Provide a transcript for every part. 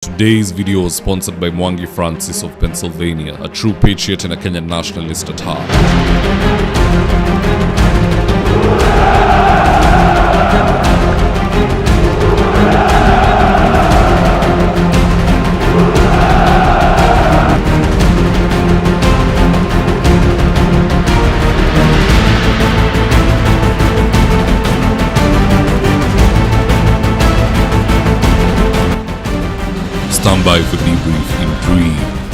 Today's video was sponsored by Mwangi Francis of Pennsylvania, a true patriot and a Kenyan nationalist at heart. Stand by for debrief in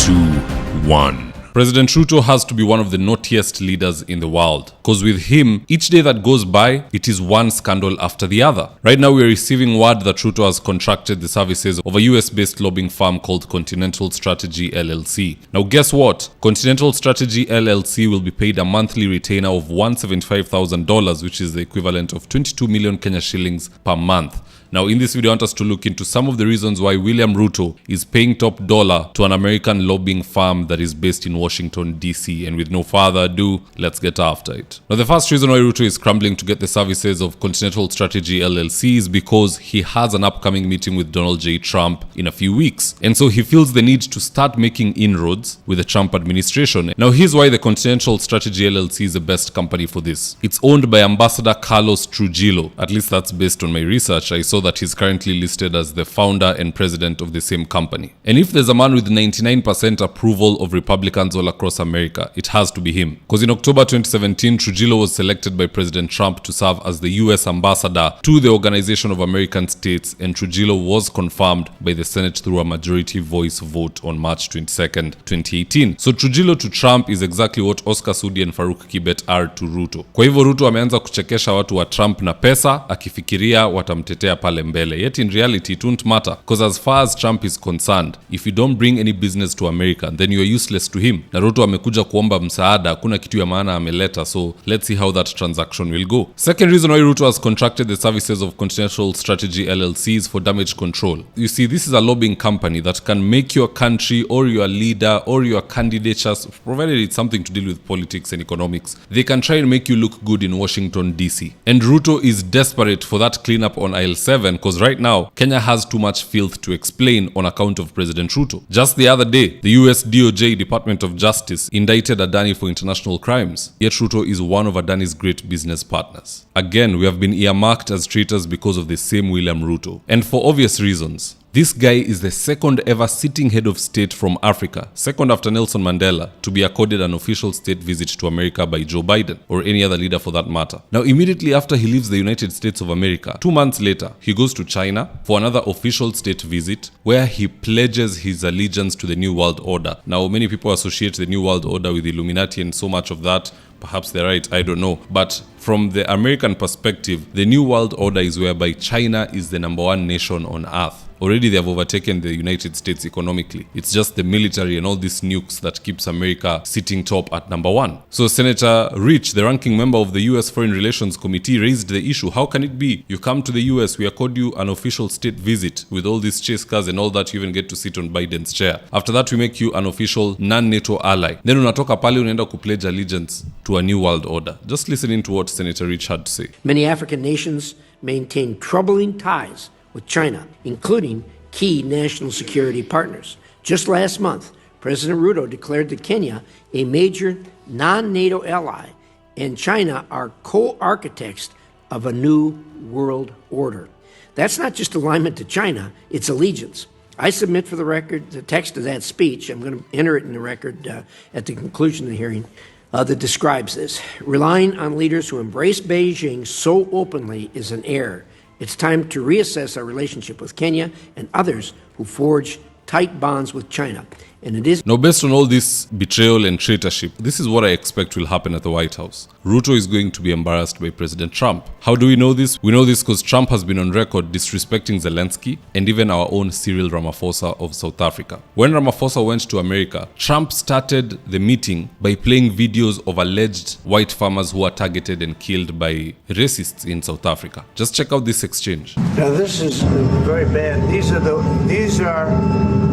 3, 2, 1. President Ruto has to be one of the naughtiest leaders in the world, because with him, each day that goes by, it is one scandal after the other. Right now, we are receiving word that Ruto has contracted the services of a US-based lobbying firm called Continental Strategy LLC. Now, guess what? Continental Strategy LLC will be paid a monthly retainer of $175,000, which is the equivalent of 22 million Kenya shillings per month. Now, in this video, I want us to look into some of the reasons why William Ruto is paying top dollar to an American lobbying firm that is based in Washington, D.C. And with no further ado, let's get after it. Now, the first reason why Ruto is scrambling to get the services of Continental Strategy LLC is because he has an upcoming meeting with Donald J. Trump in a few weeks. And so he feels the need to start making inroads with the Trump administration. Now, here's why the Continental Strategy LLC is the best company for this. It's owned by Ambassador Carlos Trujillo. At least that's based on my research. I saw that he's currently listed as the founder and president of the same company. And if there's a man with 99% approval of Republicans all across America, it has to be him. Because in October 2017, Trujillo was selected by President Trump to serve as the US ambassador to the Organization of American States, and Trujillo was confirmed by the Senate through a majority voice vote on March 22nd, 2018. So Trujillo to Trump is exactly what Oscar Sudi and Faruk Kibet are to Ruto. Kwa hivyo Ruto ameanza kuchekesha watu wa Trump na pesa, akifikiria watamtetea pale mbele. Yet in reality, it won't matter, because as far as Trump is concerned, if you don't bring any business to America, then you are useless to him. Na Ruto amekuja kuomba msaada, hakuna kitu ya maana ameleta, so let's see how that transaction will go. Second reason why Ruto has contracted the services of Continental Strategy LLC is for damage control. You see, this is a lobbying company that can make your country or your leader or your candidatures, provided it's something to deal with politics and economics, they can try and make you look good in Washington, D.C. And Ruto is desperate for that cleanup on aisle 7, because right now, Kenya has too much filth to explain on account of President Ruto. Just the other day, the US DOJ, Department of Justice, indicted Adani for international crimes. Yet Ruto is one of Adani's great business partners. Again, we have been earmarked as traitors because of the same William Ruto. And for obvious reasons. This guy is the second ever sitting head of state from Africa, second after Nelson Mandela, to be accorded an official state visit to America by Joe Biden, or any other leader for that matter. Now, immediately after he leaves the United States of America, 2 months later, he goes to China for another official state visit, where he pledges his allegiance to the New World Order. Now, many people associate the New World Order with Illuminati and so much of that. Perhaps they're right, I don't know. But from the American perspective, the New World Order is whereby China is the #1 nation on earth. Already they have overtaken the United States economically. It's just the military and all these nukes that keeps America sitting top at #1. So Senator Rich, the ranking member of the US Foreign Relations Committee, raised the issue. How can it be? You come to the US, we accord you an official state visit with all these chase cars and all that, you even get to sit on Biden's chair. After that, we make you an official non-NATO ally. Then unatoka pale unaenda kupledge allegiance to a new world order. Just listening to what Senator Rich had to say. Many African nations maintain troubling ties with China, including key national security partners. Just last month, President Ruto declared that Kenya, a major non-NATO ally, and China are co-architects of a new world order. That's not just alignment to China, it's allegiance. I submit for the record the text of that speech. I'm going to enter it in the record at the conclusion of the hearing that describes this. Relying on leaders who embrace Beijing so openly is an error. It's time to reassess our relationship with Kenya and others who forge tight bonds with China. And it is now, based on all this betrayal and traitorship, this is what I expect will happen at the White House. Ruto is going to be embarrassed by President Trump. How do we know this? We know this because Trump has been on record disrespecting Zelensky and even our own Cyril Ramaphosa of South Africa. When Ramaphosa went to America, Trump started the meeting by playing videos of alleged white farmers who are targeted and killed by racists in South Africa. Just check out this exchange. Now this is very bad. These are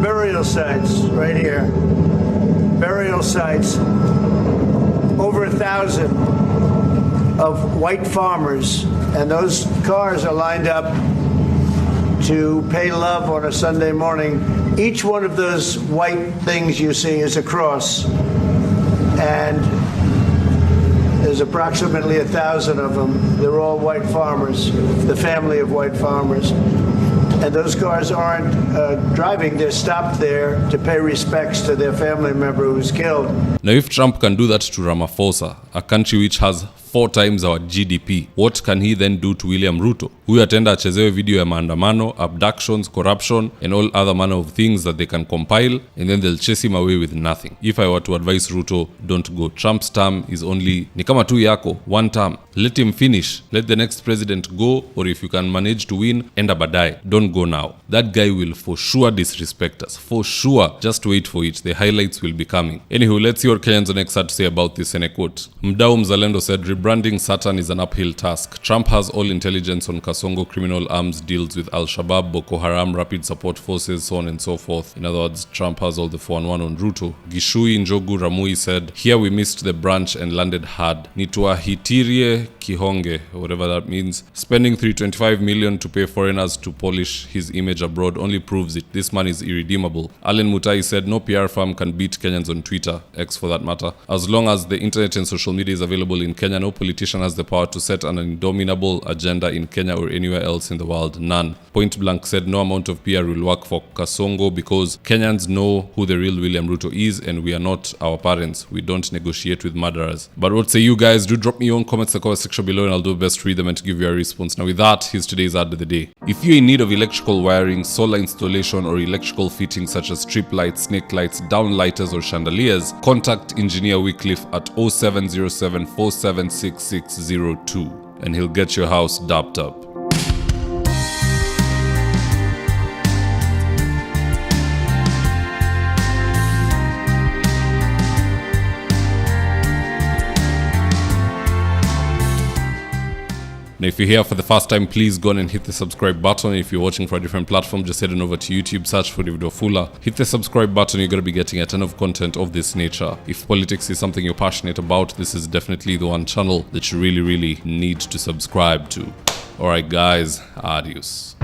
burial sites right here. Burial sites. Over 1,000 of white farmers, and those cars are lined up to pay love on a Sunday morning. Each one of those white things you see is a cross, and there's approximately 1,000 of them. They're all white farmers, the family of white farmers. And those cars aren't driving, they're stopped there to pay respects to their family member who's killed. Now if Trump can do that to Ramaphosa, a country which has 4 times our GDP, what can he then do to William Ruto? Huyu atenda achezewe video ya maandamano, abductions, corruption, and all other manner of things that they can compile, and then they'll chase him away with nothing. If I were to advise Ruto, don't go. Trump's term is only, ni kama tu yako, 1 term. Let him finish. Let the next president go, or if you can manage to win, enda badai. Don't go now. That guy will for sure disrespect us. For sure. Just wait for it. The highlights will be coming. Anywho, let's see what Kenyans on X had to say about this, and I quote. Mdau Mzalendo said, rebranding Satan is an uphill task. Trump has all intelligence on Kasongo criminal arms deals with Al-Shabaab, Boko Haram, Rapid Support Forces, so on and so forth. In other words, Trump has all the 4-1 on Ruto. Gishui Njogu Ramui said, here we missed the branch and landed hard. Nituahitirie Kihonge, whatever that means. Spending 325 million to pay foreigners to polish his image abroad only proves it. This man is irredeemable. Allen Mutai said, no PR firm can beat Kenyans on Twitter, X for that matter. As long as the internet and social media is available in Kenya, no politician has the power to set an indomitable agenda in Kenya or anywhere else in the world. None. Point blank said, no amount of PR will work for Kasongo because Kenyans know who the real William Ruto is, and we are not our parents. We don't negotiate with murderers. But what say you guys? Do drop me your own comments in the comment section below, and I'll do my best to read them and to give you a response. Now with that, here's today's ad of the day. If you're in need of electrical wiring, solar installation, or electrical fittings such as strip lights, snake lights, downlighters, or chandeliers, contact Engineer Wycliffe at 0707 476602 and he'll get your house dapped up. Now if you're here for the first time, please go on and hit the subscribe button. If you're watching for a different platform, just head on over to YouTube, search for Mzitowafula. Hit the subscribe button, you're going to be getting a ton of content of this nature. If politics is something you're passionate about, this is definitely the one channel that you really need to subscribe to. Alright guys, adios.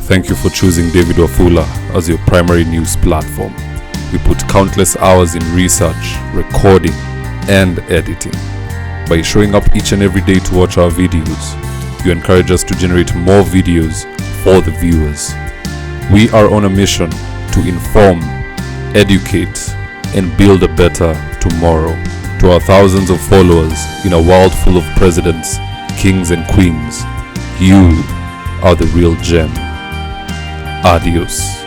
Thank you for choosing Mzitowafula as your primary news platform. We put countless hours in research, recording, and editing. By showing up each and every day to watch our videos, you encourage us to generate more videos for the viewers. We are on a mission to inform, educate, and build a better tomorrow. To our thousands of followers in a world full of presidents, kings, and queens, you are the real gem. Adios.